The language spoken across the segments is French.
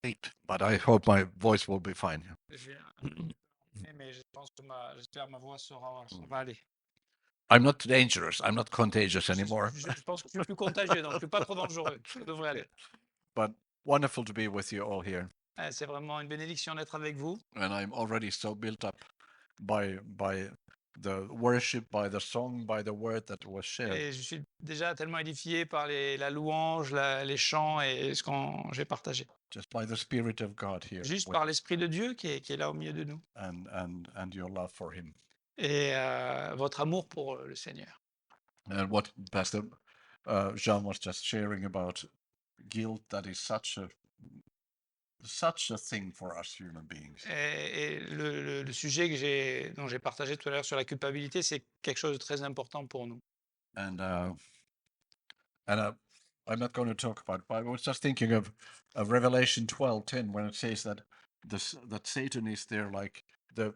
late, but I hope my voice will be fine. J'ai mais je pense que j'espère ma voix ça va aller. I'm not dangerous. I'm not contagious Je, anymore. je pense que je suis plus contagieux, donc je suis pas trop dangereux. Ça devrait aller. But wonderful to be with you all here. C'est vraiment une bénédiction d'être avec vous. And I'm already so built up by the worship, by the song, by the word that was shared. Et je suis déjà tellement édifié par la louange, les chants et ce qu'on j'ai partagé. Just by the Spirit of God here. Juste with par us l'Esprit de Dieu qui est là au milieu de nous. and your love for Him. Et votre amour pour le Seigneur. And what Pastor Jean was just sharing about guilt, that is such a thing for us human beings. Et le sujet dont j'ai partagé tout à l'heure sur la culpabilité, c'est quelque chose de très important pour nous. And I'm not going to talk about it, but I was just thinking of Revelation 12:10 when it says that that Satan is there like the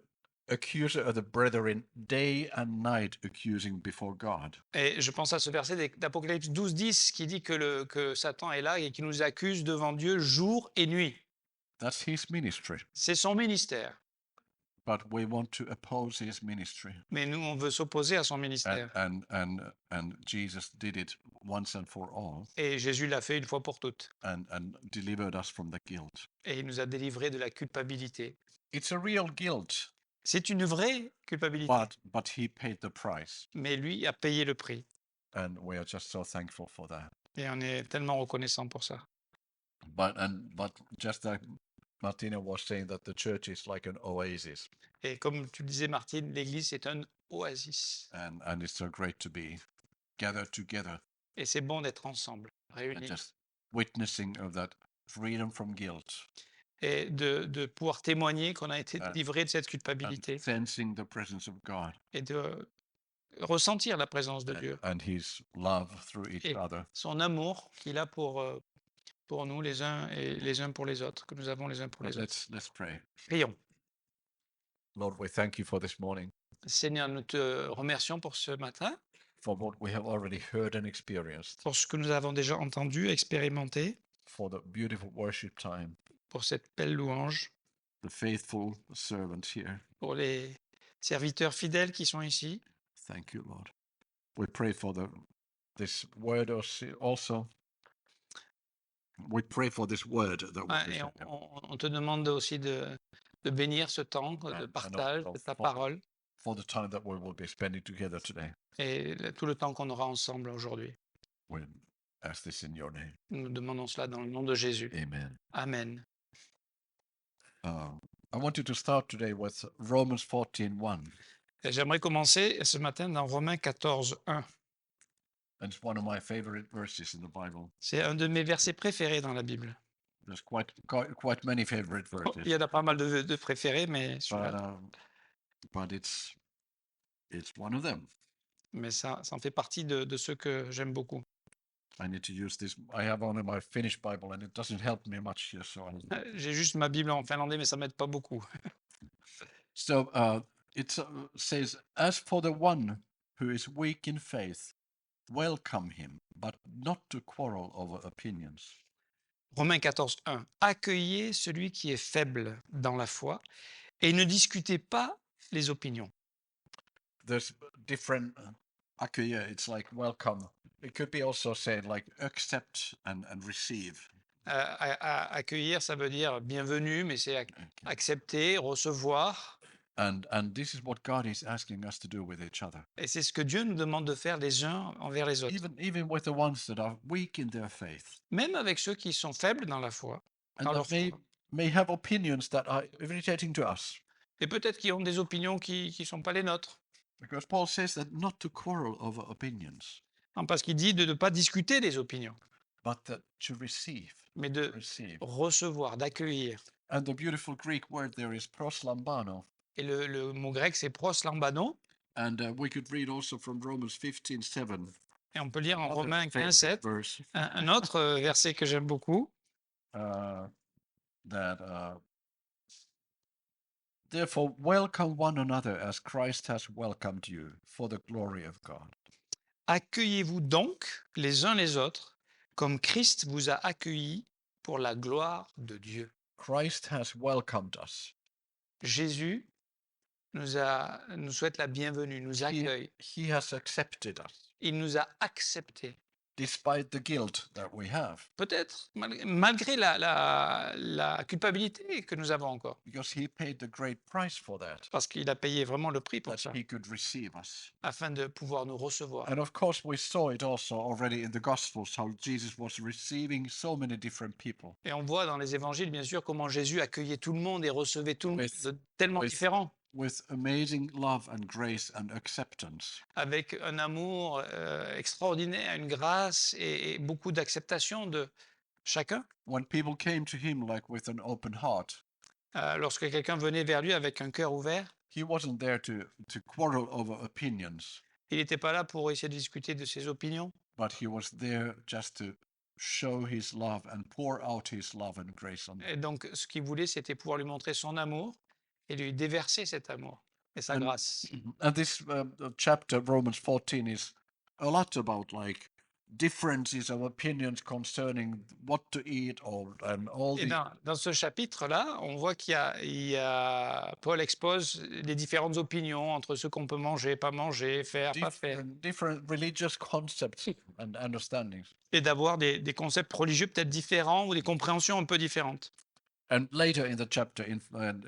accuser of the brethren day and night accusing before God. Et je pense à ce verset d'Apocalypse 12:10 qui dit que Satan est là et qui nous accuse devant Dieu jour et nuit. That's his ministry. C'est son ministère. But we want to oppose his ministry. Mais nous, on veut s'opposer à son ministère. And Jesus did it once and for all. Et Jésus l'a fait une fois pour toutes. And delivered us from the guilt. Et il nous a délivrés de la culpabilité. It's a real guilt. C'est une vraie culpabilité. But he paid the price. Mais lui a payé le prix. And we are just so thankful for that. Et on est tellement reconnaissant pour ça. But just like Martina was saying, that the church is like an oasis. Et comme tu le disais, Martine, l'Église est un oasis. And it's so great to be gathered together. Et c'est bon d'être ensemble, réunis. And just witnessing of that freedom from guilt. Et de pouvoir témoigner qu'on a été délivré de cette culpabilité. Sensing the presence of God. Et de ressentir la présence de Dieu. And his love through each other. Son amour qu'il a pour nous les uns et les uns pour les autres, que nous avons les uns pour les autres. Let's pray. Prions. Lord, we thank you for this morning. Seigneur, nous te remercions pour ce matin. For what we have already heard and experienced. Pour ce que nous avons déjà entendu, expérimenté. For the beautiful worship time. Pour cette belle louange. The faithful servants here. Pour les serviteurs fidèles qui sont ici. Thank you, Lord. We pray for this word also. We pray for this word that et on te demande aussi de bénir ce temps de partage de ta parole. For the time that we will be spending together today. Et tout le temps qu'on aura ensemble aujourd'hui. We ask this in your name. Nous demandons cela dans le nom de Jésus. Amen. Amen. I want you to start today with Romans 14:1. J'aimerais commencer ce matin dans Romains 14:1. And it's one of my favorite verses in the Bible. C'est un de mes versets préférés dans la Bible. There's quite many favorite verses. Il y en a pas mal de préférés, mais but it's one of them. Mais ça en fait partie de ceux que j'aime beaucoup. I need to use this. I have only my Finnish Bible, and it doesn't help me much here. So j'ai juste ma Bible en finlandais, mais ça m'aide pas beaucoup. So it says, "As for the one who is weak in faith, welcome him, but not to quarrel over opinions." Romains 14:1. Accueillez celui qui est faible dans la foi et ne discutez pas les opinions. There's different accueillir. It's like welcome. It could be also said like accept and receive. Accueillir, ça veut dire bienvenue, mais c'est accepter, recevoir. And this is what God is asking us to do with each other. Et c'est ce que Dieu nous demande de faire les uns envers les autres. Even with the ones that are weak in their faith. Même avec ceux qui sont faibles dans la foi. And may have opinions that are irritating to us. Et peut-être qu'ils ont des opinions qui sont pas les nôtres. Because Paul says that not to quarrel over opinions. Parce qu'il dit de ne pas discuter des opinions. But to receive. Mais de recevoir, d'accueillir. And the beautiful Greek word there is proslambano. Et le mot grec, c'est proslambano. And we could read also from Romans 15:7. Et on peut lire en Romains 15:7 un autre verset que j'aime beaucoup. Therefore, welcome one another as Christ has welcomed you for the glory of God. Accueillez-vous donc les uns les autres comme Christ vous a accueillis pour la gloire de Dieu. Christ has welcomed us. Jésus nous souhaite la bienvenue, nous He, accueille. he has accepted us, Il nous a acceptés. despite the guilt that we have, Peut-être malgré la culpabilité que nous avons encore, because he paid the great price for that, parce qu'il a payé vraiment le prix pour that ça, he could receive us. afin de pouvoir nous recevoir. And of course, we saw it also already in the Gospels, how Jesus was receiving so many different people. Et on voit dans les évangiles, bien sûr, comment Jésus accueillait tout le monde et recevait tout le monde With- de tellement with- différents, With amazing love and grace and acceptance. avec un amour extraordinaire, une grâce et beaucoup d'acceptation de chacun. When people came to him like with an open heart, Lorsque quelqu'un venait vers lui avec un cœur ouvert, he wasn't there to quarrel over opinions, il n'était pas là pour essayer de discuter de ses opinions, but he was there just to show his love and pour out his love and grace on them. et donc ce qu'il voulait, c'était pouvoir lui montrer son amour et lui déverser cet amour et sa And- grâce. And this chapter, Romans 14, is a lot about like differences of opinions concerning what to eat and all Et the dans ce chapitre-là, on voit Paul expose les différentes opinions entre ce qu'on peut manger, pas manger, faire, pas faire, different religious concepts and understandings. et d'avoir des concepts religieux peut-être différents ou des compréhensions un peu différentes. And later in the chapter, in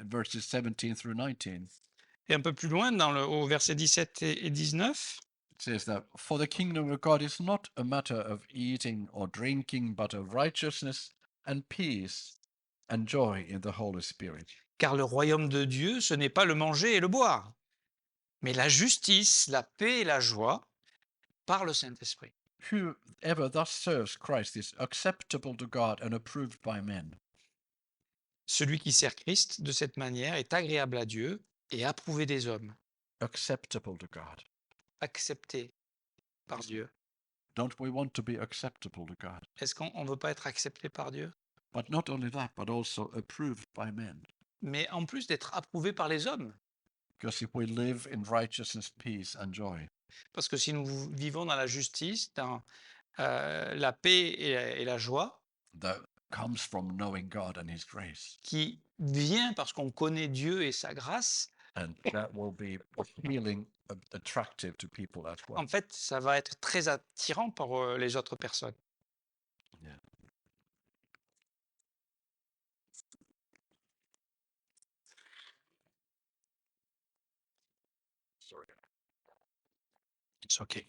verses 17 through 19, Et un peu plus loin, au verset 17 et 19, it says that, "For the kingdom of God is not a matter of eating or drinking, but of righteousness and peace and joy in the Holy Spirit." car le royaume de Dieu, ce n'est pas le manger et le boire, mais la justice, la paix et la joie par le Saint-Esprit. Whoever thus serves Christ is acceptable to God and approved by men. Celui qui sert Christ de cette manière est agréable à Dieu et approuvé des hommes, Acceptable to God. accepté par Dieu. Don't we want to be acceptable to God? Est-ce qu'on ne veut pas être accepté par Dieu? But not only that, but also approved by men. Mais en plus d'être approuvé par les hommes. Because if we live in righteousness, peace, and joy, Parce que si nous vivons dans la justice, dans la paix et la joie, that comes from knowing God and His grace. qui vient parce qu'on connaît Dieu et sa grâce, And that will be appealing, attractive to people as well. en fait, ça va être très attirant pour les autres personnes. Yeah. Sorry. It's okay.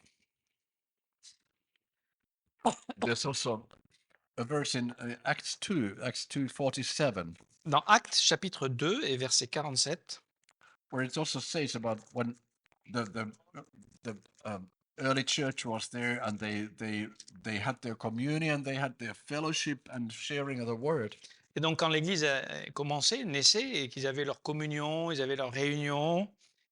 There's also a verse in Acts 2:47, Dans Actes chapitre 2 et verset 47, where it also says about when the early church was there and they had their communion, they had their fellowship and sharing of the word. et donc quand l'Église a commencé, naissait, et qu'ils avaient leur communion, ils avaient leur réunion,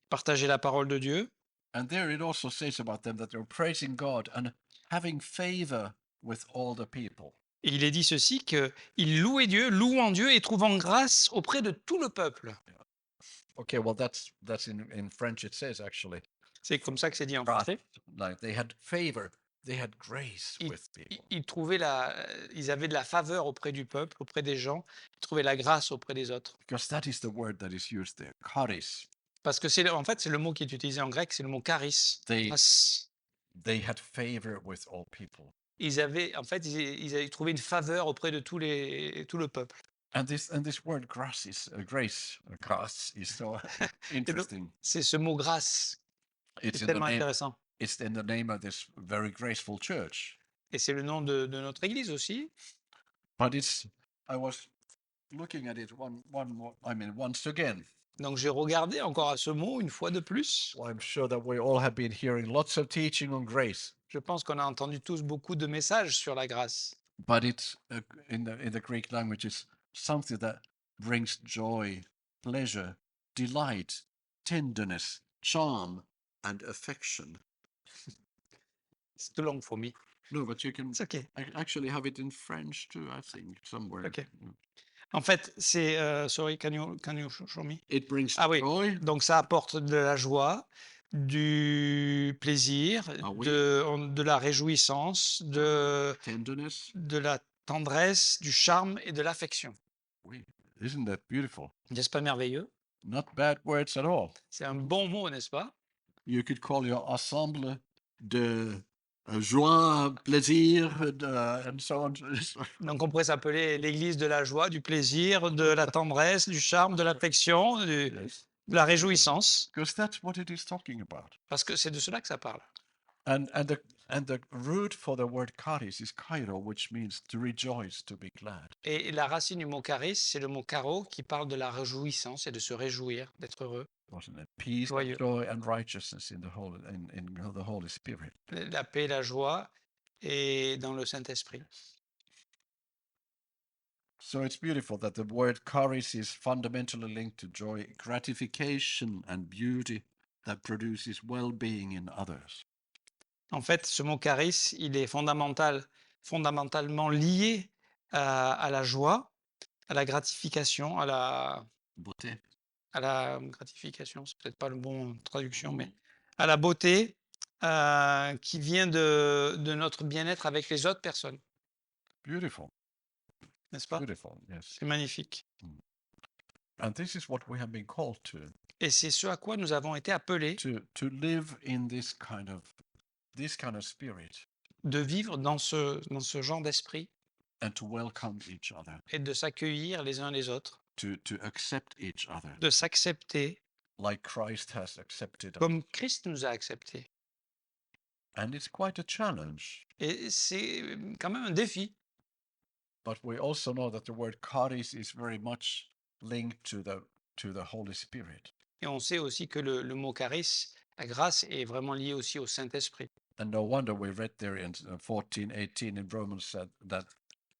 partageaient la parole de Dieu, And there it also says about them that they're praising God and having favor with all the people. et il est dit ceci, qu'ils louaient Dieu, louant Dieu et trouvant grâce auprès de tout le peuple. Okay, well that's in French it says actually. C'est comme ça que c'est dit en Grâce. français. Like they had favor, they had grace Ils, with people. ils avaient de la faveur auprès du peuple, auprès des gens, ils trouvaient la grâce auprès des autres. Because that is the word that is used there, charis. Parce que en fait, c'est le mot qui est utilisé en grec, c'est le mot charis. They Grâce. they had favor with all people. Ils avaient, en fait, ils avaient trouvé une faveur auprès de tout le peuple. And this word grace is so interesting. C'est ce mot grâce qui It's est in the tellement name. intéressant. It's in the name of this very graceful church. Et c'est le nom de notre église aussi. But I was looking at it once again. Donc j'ai regardé encore à ce mot une fois de plus. Well, I'm sure that we all have been hearing lots of teaching on grace, Je pense qu'on a entendu tous beaucoup de messages sur la grâce. but it's in the Greek language, it's something that brings joy, pleasure, delight, tenderness, charm, and affection. It's too long for me. No, but you can It's okay. actually have it in French too, I think, somewhere. Okay. En fait, c'est sorry, can you show me? It brings Ah oui. joy. Donc ça apporte de la joie, du plaisir, Ah oui. de la réjouissance, de Tenderness, la tendresse, du charme et de l'affection. Oui. Isn't that beautiful? N'est-ce pas merveilleux? Not bad words at all. C'est un bon mot, n'est-ce pas? You could call your ensemble de joie, plaisir, and so on. Donc on pourrait s'appeler l'église de la joie, du plaisir, de la tendresse, du charme, de l'affection, Yes. de la réjouissance, Because that's what it is talking about. parce que c'est de cela que ça parle. And the root for the word charis is kairo, which means to rejoice, to be glad. Et la racine du mot charis, c'est le mot charo qui parle de la réjouissance et de se réjouir, d'être heureux, Wasn't it? Peace, joyeux. joy, and righteousness in the Holy Spirit. La paix, la joie et dans le Saint-Esprit. So it's beautiful that the word charis is fundamentally linked to joy, gratification, and beauty that produces well-being in others. En fait, ce mot charis, il est fondamentalement lié à la joie, à la gratification, Beauté. à la gratification, c'est peut-être pas le bon traduction, mais à la beauté qui vient de notre bien-être avec les autres personnes, Beautiful. n'est-ce pas? Beautiful, yes. C'est magnifique. And this is what we have been called Et c'est ce à quoi nous avons été appelés to live in this kind of spirit de vivre dans ce genre d'esprit and to welcome each other, et de s'accueillir les uns les autres, to accept each other de s'accepter like Christ has accepted us. comme Christ nous a acceptés. And it's quite a challenge. Et c'est quand même un défi. But we also know that the word charis is very much linked to the Holy Spirit. Et on sait aussi que le mot charis, la grâce, est vraiment lié aussi au Saint-Esprit. And no wonder we read there in 14:18 in Romans that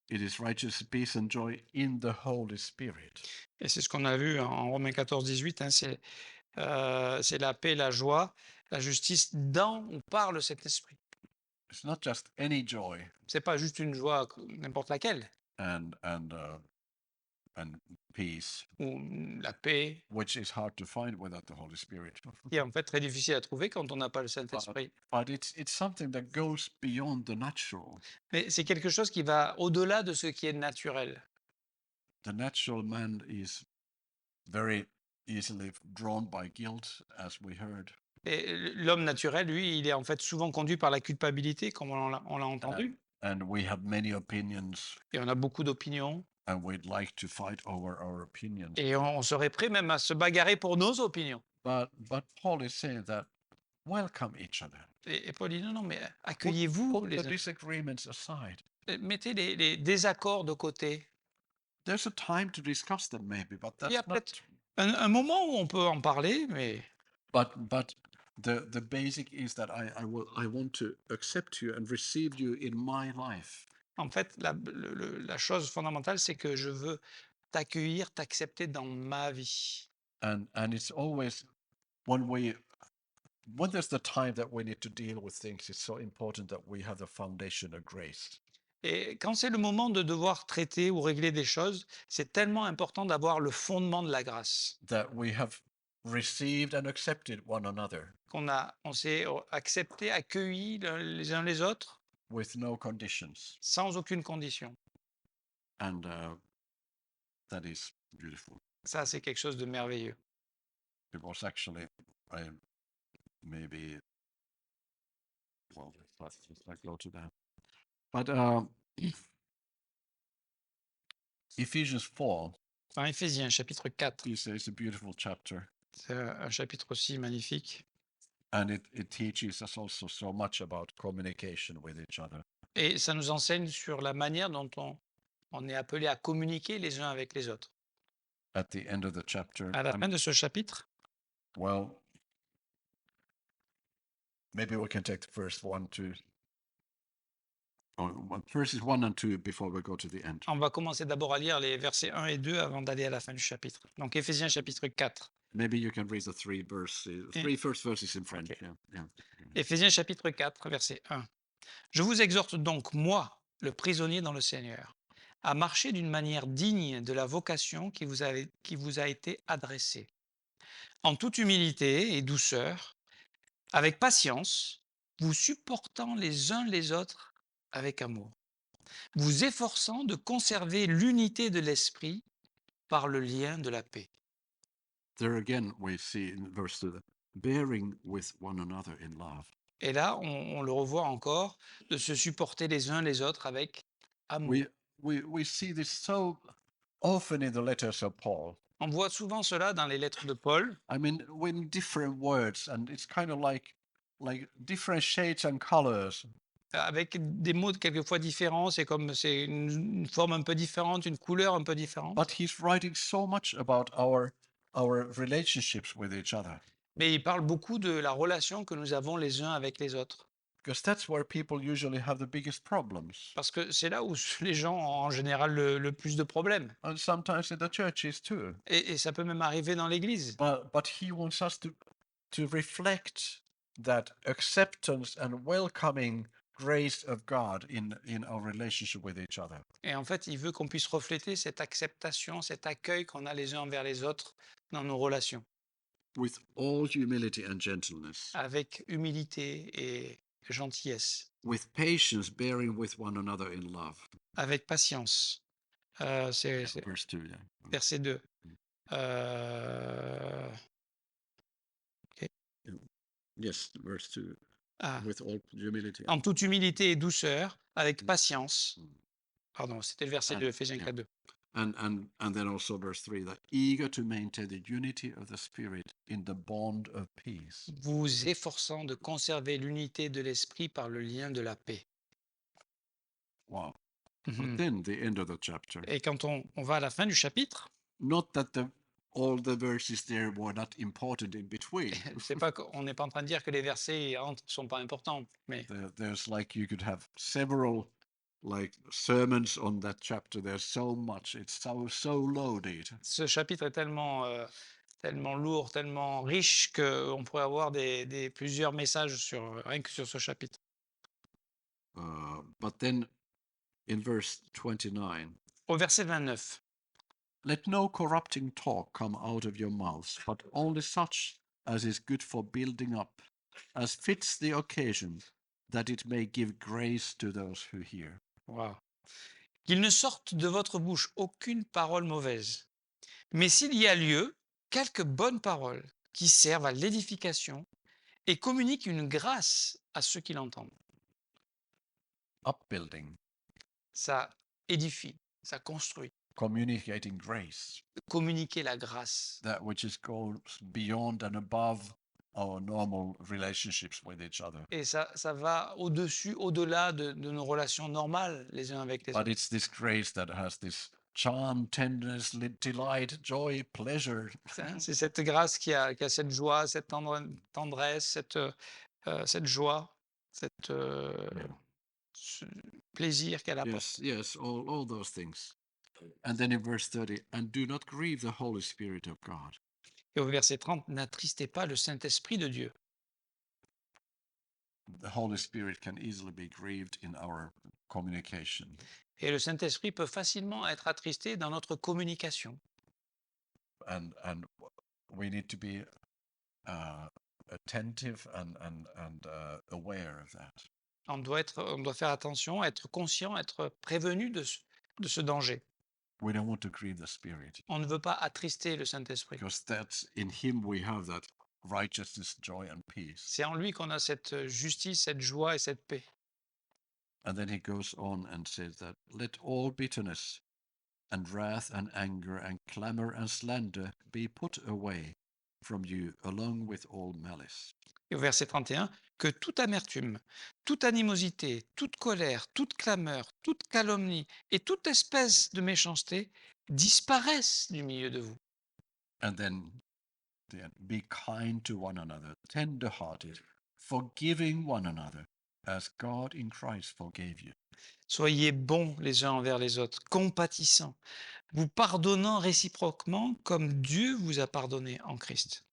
it is righteousness, peace, and joy in the Holy Spirit. Et c'est ce qu'on a vu en Romains 14, 18, hein, c'est la paix, la joie, la justice dans ou par le Saint-Esprit. It's not just any joy C'est pas juste une joie n'importe laquelle, and peace, ou la paix, which is hard to find without the Holy Spirit. qui est en fait très difficile à trouver quand on n'a pas le Saint-Esprit. But it's something that goes beyond the natural. Mais c'est quelque chose qui va au-delà de ce qui est naturel. The natural man is very easily drawn by guilt, as we heard. Et l'homme naturel, lui, il est en fait souvent conduit par la culpabilité, comme on l'a entendu. And we have many opinions, Et on a beaucoup d'opinions. and we'd like to fight over our opinions. Et on serait prêt même à se bagarrer pour nos opinions. But Paul is saying that welcome each other. Et Paul dit non, mais accueillez-vous Put les the disagreements aside. mettez les désaccords de côté. There's a time to discuss them, maybe, but Il y a that's not. peut-être un moment où on peut en parler, mais But the basic is that I want to accept you and receive you in my life. en fait, la chose fondamentale, c'est que je veux t'accueillir, t'accepter dans ma vie. And it's always when there's the time that we need to deal with things, it's so important that we have the foundation of grace. Et quand c'est le moment de devoir traiter ou régler des choses, c'est tellement important d'avoir le fondement de la grâce. That we have received and accepted one another On s'est accepté, accueilli les uns les autres with no conditions. sans aucune condition. And that is beautiful. Ça, c'est quelque chose de merveilleux. It was actually, maybe, well, let's not go to that. But Ephesians 4 Dans Éphésiens, chapitre 4, is a beautiful chapter. c'est un chapitre aussi magnifique. And it teaches us also so much about communication with each other. Et ça nous enseigne sur la manière dont on est appelé à communiquer les uns avec les autres. At the end of the chapter, À la fin de ce chapitre, well, maybe we can take the first one, two, verses 1 and 2 before we go to the end. on va commencer d'abord à lire les versets 1 et 2 avant d'aller à la fin du chapitre. Donc Éphésiens chapitre 4. Maybe you can read the three first verses in French. Okay. Yeah. Éphésiens chapitre 4, verset 1. Je vous exhorte donc, moi, le prisonnier dans le Seigneur, à marcher d'une manière digne de la vocation qui vous a été adressée, en toute humilité et douceur, avec patience, vous supportant les uns les autres avec amour. vous efforçant de conserver l'unité de l'esprit par le lien de la paix. There again, we see in verse 2 that bearing with one another in love. Et là, on le revoit encore, de se supporter les uns les autres avec amour. We see this so often in the letters of Paul. On voit souvent cela dans les lettres de Paul, I mean, with different words, and it's kind of like different shades and colors. avec des mots quelquefois différents, c'est une forme un peu différente, une couleur un peu différente. But he's writing so much about our relationships with each other, Mais il parle beaucoup de la relation que nous avons les uns avec les autres. because that's where people usually have the biggest problems, Parce que c'est là où les gens ont en général le plus de problèmes. and sometimes in the churches too. Et ça peut même arriver dans l'Église. But he wants us to reflect that acceptance and welcoming grace of God in our relationship with each other. Et en fait, il veut qu'on puisse refléter cette acceptation, cet accueil qu'on a les uns envers les autres dans nos relations, With all humility and gentleness, avec humilité et gentillesse, with patience, bearing with one another in love. avec patience. C'est Verse 2, yeah. verset 2. Euh, Yes, verse 2. ah, With all humility. en toute humilité et douceur, avec patience. Mm. Pardon, c'était le verset Ah, 2, Éphésiens yeah. 4:2. And then also verse 3, that eager to maintain the unity of the Spirit in the bond of peace. Vous efforçant de conserver l'unité de l'esprit par le lien de la paix. Wow. Mhm. But then the end of the chapter. Et quand on va à la fin du chapitre, Not that all the verses there were not important in between. c'est pas qu'on n'est pas en train de dire que les versets entre sont pas importants, mais There's like you could have several like sermons on that chapter. There's so much. It's so loaded. ce chapitre est tellement lourd, tellement riche qu'on pourrait avoir plusieurs messages rien que sur ce chapitre. But then in verse 29, Au verset 29, let no corrupting talk come out of your mouths, but only such as is good for building up, as fits the occasion, that it may give grace to those who hear. wow. Qu'il ne sorte de votre bouche aucune parole mauvaise, mais s'il y a lieu, quelques bonnes paroles qui servent à l'édification et communiquent une grâce à ceux qui l'entendent. Upbuilding, Ça édifie, ça construit. communicating grace, Communiquer la grâce. that which goes beyond and above our normal relationships with each other. Et ça va au-dessus, au-delà de nos relations normales les uns avec les But autres. it's this grace that has this charm, tenderness, delight, joy, pleasure. C'est cette grâce qui a cette joie, cette tendresse, cette joie, ce plaisir qu'elle apporte. Yes, all those things. And then in verse 30, and do not grieve the Holy Spirit of God. Et au verset 30, n'attristez pas le Saint-Esprit de Dieu. The Holy Spirit can easily be grieved in our communication. Et le Saint-Esprit peut facilement être attristé dans notre communication. And we need to be attentive and aware of that. On doit faire attention, être conscient, être prévenu de ce danger. We don't want to grieve the Spirit, On ne veut pas attrister le Saint-Esprit. because that's in Him we have that righteousness, joy, and peace. C'est en lui qu'on a cette justice, cette joie et cette paix. And then he goes on and says that let all bitterness and wrath and anger and clamor and slander be put away from you, along with all malice. Et au verset 31, que toute amertume, toute animosité, toute colère, toute clameur, toute calomnie et toute espèce de méchanceté disparaissent du milieu de vous. And then be kind to one another, tender-hearted, forgiving one another, as God in Christ forgave you. Soyez bons les uns envers les autres, compatissants, vous pardonnant réciproquement comme Dieu vous a pardonné en Christ.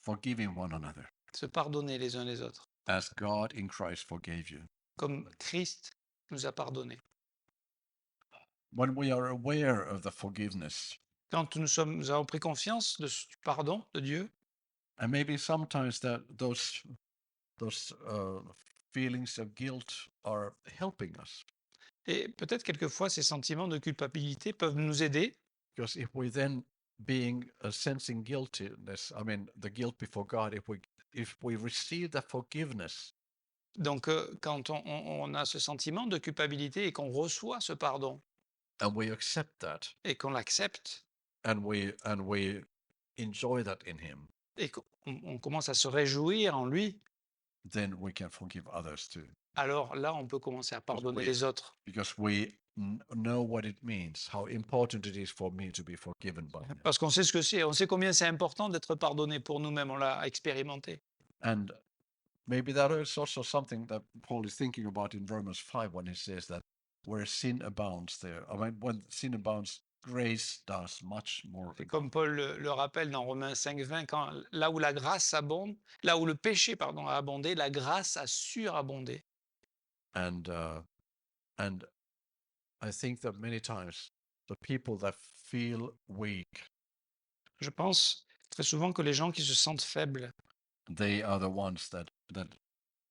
Forgiving one another, Se pardonner les uns les autres, as God in Christ forgave you. comme Christ nous a pardonné. When we are aware of the forgiveness, Quand nous avons pris conscience du pardon de Dieu, and maybe sometimes that those feelings of guilt are helping us. Et peut-être quelquefois, ces sentiments de culpabilité peuvent nous aider Because if we then being sensing guiltiness, I mean the guilt before God, if we receive that forgiveness, Donc, quand on a ce sentiment de culpabilité et qu'on reçoit ce pardon and we accept that, et qu'on l'accepte and we enjoy that in Him, et qu'on on commence à se réjouir en lui, then we can forgive others too. alors là, on peut commencer à pardonner we- les autres. Because we know what it means, how important it is for me to be forgiven by Him. Parce qu'on sait ce que c'est, on sait combien c'est important d'être pardonné pour nous-mêmes, on l'a expérimenté. And maybe that is also something that Paul is thinking about in Romans 5 when he says that where sin abounds, there, I mean, when sin abounds, grace does much more. C'est comme Paul le rappelle dans Romains 5,20, quand là où la grâce abonde, là où le péché, pardon, a abondé, la grâce a surabondé. And I think that many times the people that feel weak, Je pense très souvent que les gens qui se sentent faibles, they are the ones that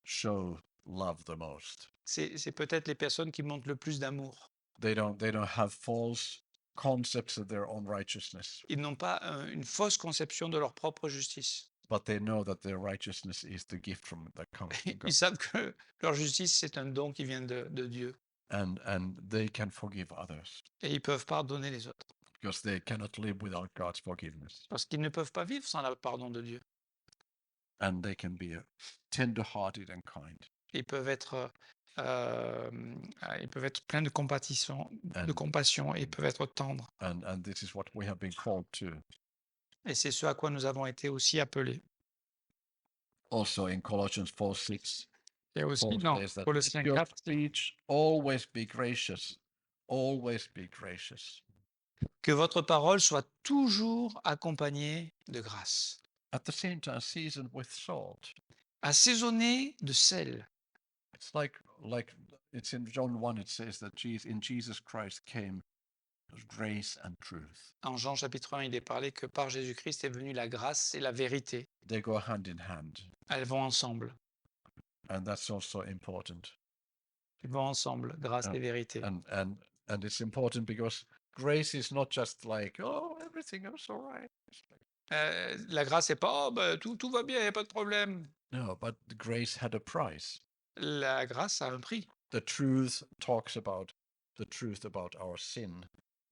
show love the most. c'est peut-être les personnes qui montrent le plus d'amour. They don't have false concepts of their own righteousness, Ils n'ont pas une fausse conception de leur propre justice. but they know that their righteousness is the gift that comes from God. Ils savent que leur justice, c'est un don qui vient de Dieu. And they can forgive others Et ils peuvent pardonner les autres. because they cannot live without God's forgiveness. Parce qu'ils ne peuvent pas vivre sans le pardon de Dieu. And they can be tender-hearted and kind. Ils peuvent être pleins de compassion, et ils peuvent être tendres. And this is what we have been called to. Et c'est ce à quoi nous avons été aussi appelés. Also in Colossians 4:6, Et aussi Paul dans says that Colossiens let your 4, speech always be gracious, always be gracious. que votre parole soit toujours accompagnée de grâce, At the same time, seasoned with salt. assaisonnée de sel. It's like it's in John 1, it says that in Jesus Christ came grace and truth. En Jean chapitre 1, il est parlé que par Jésus-Christ est venue la grâce et la vérité. They go hand in hand. Elles vont ensemble. And that's also important. Elles vont ensemble, grâce et vérité. And it's important because grace is not just like, oh, everything is all right. La grâce n'est pas, oh, ben, tout va bien, il n'y a pas de problème. No, but the grace had a price. La grâce a un prix. The truth talks about the truth about our sin,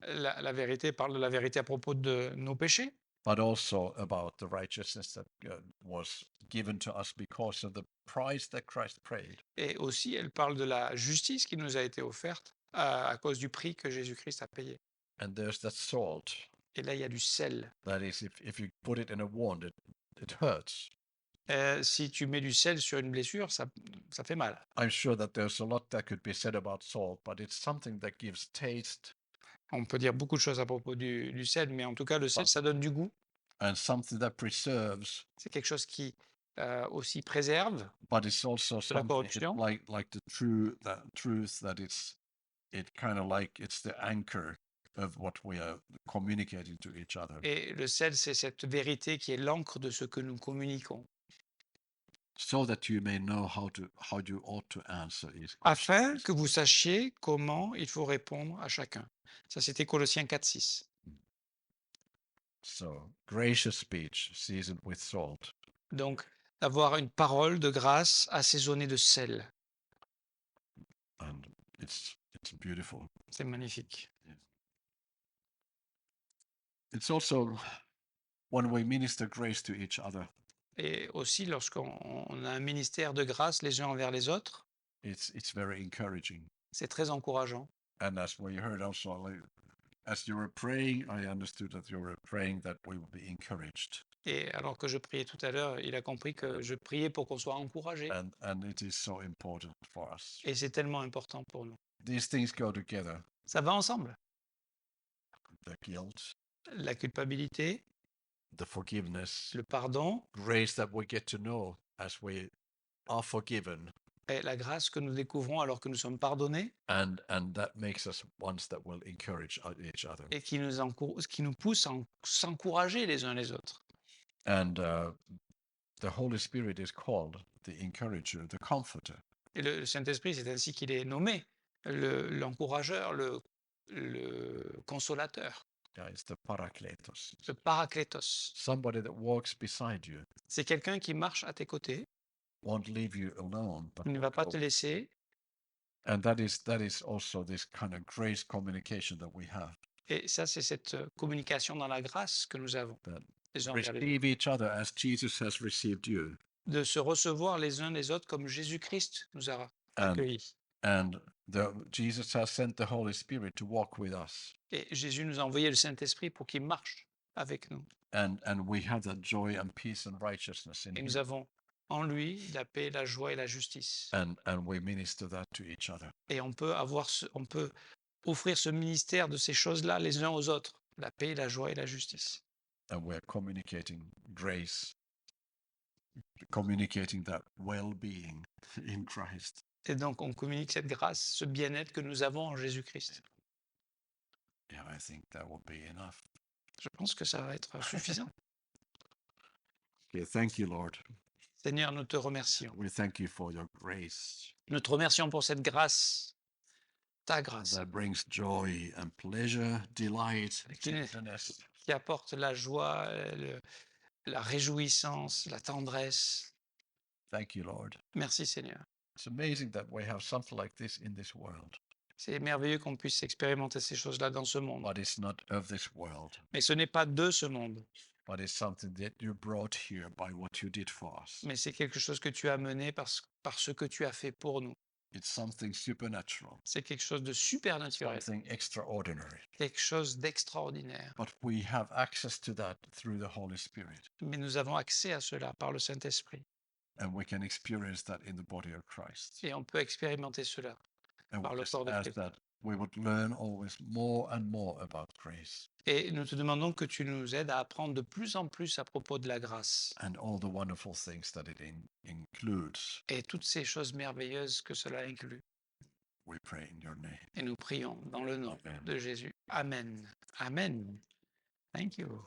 La vérité parle de la vérité à propos de nos péchés, but also about the righteousness that was given to us because of the price that Christ paid. et aussi elle parle de la justice qui nous a été offerte à cause du prix que Jésus-Christ a payé. And there's that salt. Et là, il y a du sel. That is, if you put it in a wound, it hurts. Si tu mets du sel sur une blessure, ça fait mal. I'm sure that there's a lot that could be said about salt, but it's something that gives taste On peut dire beaucoup de choses à propos du sel, mais en tout cas, le sel, ça donne du goût. and something that preserves. C'est quelque chose qui aussi préserve. But it's also la something corruption. like the truth that it kind of like it's the anchor of what we are communicating to each other. Et le sel, c'est cette vérité qui est l'encre de ce que nous communiquons. So that you may know how you ought to answer each Afin question. que vous sachiez comment il faut répondre à chacun. Ça, c'était Colossiens 4,6. So gracious speech seasoned with salt. Donc, d'avoir une parole de grâce assaisonnée de sel. And it's beautiful. C'est magnifique. It's also when we minister grace to each other, Et aussi, lorsqu'on a un ministère de grâce les uns envers les autres, it's very encouraging. c'est très encourageant. And as we heard also, as you were praying, I understood that you were praying that we will be encouraged. Et alors que je priais tout à l'heure, il a compris que je priais pour qu'on soit encouragé. And it is so important for us. Et c'est tellement important pour nous. These things go together. Ça va ensemble. The guilt, La culpabilité, the forgiveness, le pardon grace that we get to know as we are forgiven. et la grâce que nous découvrons alors que nous sommes pardonnés And that makes us ones that will encourage each other. et qui nous pousse à s'encourager les uns les autres. And the Holy Spirit is called the encourager, the comforter. Et le Saint-Esprit, c'est ainsi qu'il est nommé, l'encourageur, le consolateur, Yeah, it's the Parakletos. le paraklétos. Somebody that walks beside you, C'est quelqu'un qui marche à tes côtés, won't leave you alone, but il ne will va pas go. te laisser. And that is also this kind of grace communication that we have. Et ça, c'est cette communication dans la grâce que nous avons That les uns envers les autres. receive each other as Jesus has received you. De se recevoir les uns les autres comme Jésus-Christ nous a And accueillis. and Jesus has sent the Holy Spirit to walk with us. Et Jésus nous a envoyé le Saint-Esprit pour qu'il marche avec nous. And we have that joy and peace and righteousness in Et him. nous avons en lui la paix, la joie et la justice. And we minister that to each other. Et on peut offrir ce ministère de ces choses-là les uns aux autres, la paix, la joie et la justice. And we're communicating grace, communicating that well-being in Christ. Et donc on communique cette grâce, ce bien-être que nous avons en Jésus-Christ. Yeah, I think that will be enough. Je pense que ça va être suffisant. Okay, thank you, Lord. Seigneur, nous te remercions. We thank you for your grace Nous te remercions pour cette grâce, ta grâce, that brings joy and pleasure, delight, Qui- tenderness. qui apporte la joie, la réjouissance, la tendresse. Thank you, Lord. Merci Seigneur. It's amazing that we have something like this in this world, C'est merveilleux qu'on puisse expérimenter ces choses-là dans ce monde. but it's not of this world, Mais ce n'est pas de ce monde, but it's something that you brought here by what you did for us. mais c'est quelque chose que tu as mené par ce que tu as fait pour nous. It's something supernatural, C'est quelque chose de supernaturel, something extraordinary. quelque chose d'extraordinaire. But we have access to that through the Holy Spirit, Mais nous avons accès à cela par le Saint-Esprit. and we can experience that in the body of Christ. Et on peut expérimenter cela. And Par we le just corps de ask Christ. that we would learn always more and more about grace Et nous te demandons que tu nous aides à apprendre de plus en plus à propos de la grâce and all the wonderful things that it includes. et toutes ces choses merveilleuses que cela inclut. We pray in your name. Et nous prions dans le nom Amen. de Jésus. Amen. Amen. Thank you.